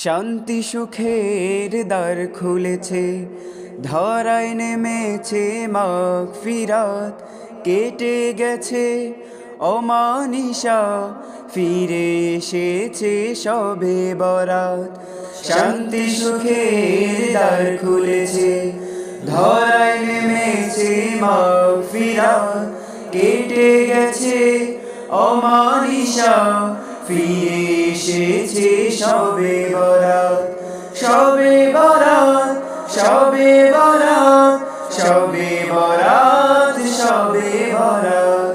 শান্তি সুখের দ্বার খুলেছে, ধরায় নেমেছে মাগফিরাত। কেটে গেছে অমানিসা, ফিরে এসেছে সবে বরাত। শান্তি সুখের দ্বার খুলেছে, ধরায় নেমেছে মাগফিরাত। কেটে গেছে অমানিসা, ফিরে এসেছে সবে বরাত। সবে বরাত, সবে বরাত, সবে বরাত, সবে বরাত,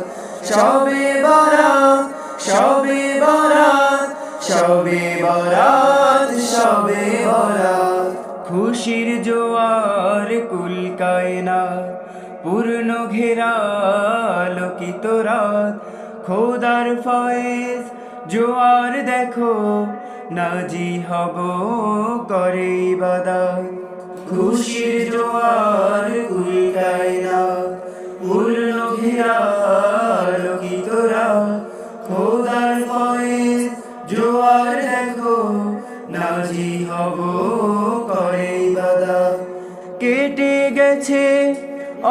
সবে বরাত, সবে বরাত, সবে বরাত, সবে বরাত। খুশির জোয়ার কুল কায়নাত, পূর্ণ ঘেরা আলোকিত রাত। খোদার ফয়েজ জোয়ার দেখো, নাজি হব করে ইবাদত। খুশির জোয়ার কুল কায়নাত, পূর্ণ ঘেরা আলোকিত রাত। খোদার ফয়েজ জোয়ার দেখো, নাজি হব করে ইবাদত। কেটে গেছে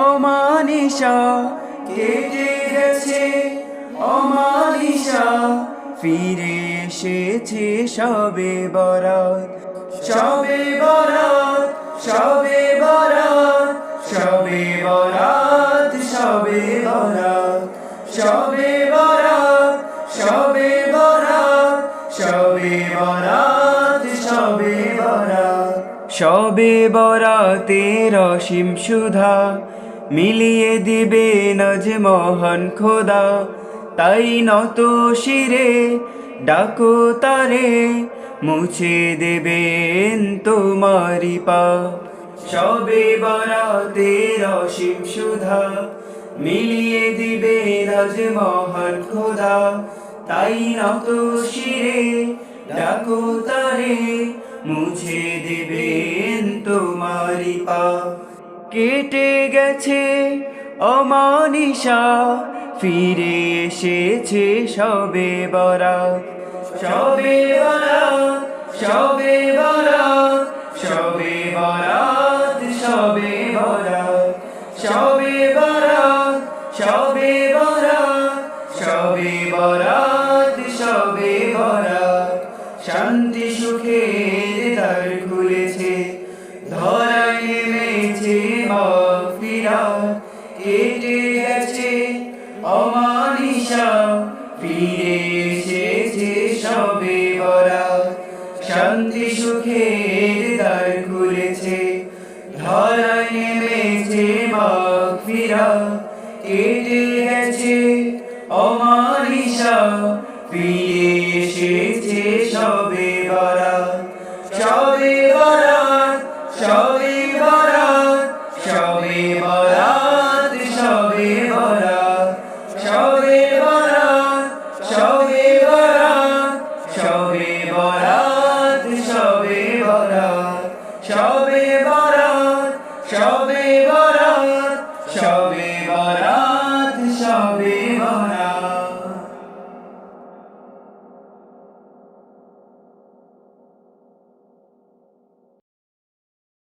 অমানিসা, কেটে গেছে অমানিসা, ফিরে এসেছে সবে বরাত। সবে বরাত, সবে বরাত, সবে বরাত, সবে বরাত, সবে বরাত, সবে বরাত, সবে বরাত, সবে বরাত। সবে বরাতের অসীম সুধা, মিলিয়ে দিবে নজ মহান খোদা। তাই নত শিরে ডাকো তারে, মুছে দেবেন তোমারি পাপ। সবে বরাতের অসীম সুধা, মিলিয়ে দিবে নজ মহান খোদা। তাই নত শিরে ডাকো তারে, মুছে দেবেন তোমারি পাপ। কেটে গেছে অমানিসা, ফিরে এসেছে সবে বরাত। সবে বরাত, সবে বরাত, সবে বরাত, সবে বরাত, সবে বরাত, সবে বরাত, সবে বরাত, সবে বরাত। শান্তি সুখের দ্বার খুলেছে, ধরায় নেমেছে মাগফিরাত। কেটে গেছে অমানিসা, ফিরে এসেছে সবে বরাত। শান্তি সুখের দ্বার খুলেছে, ধরায় নেমেছে মাগফিরাত। কেটে গেছে অমানিসা, ফিরে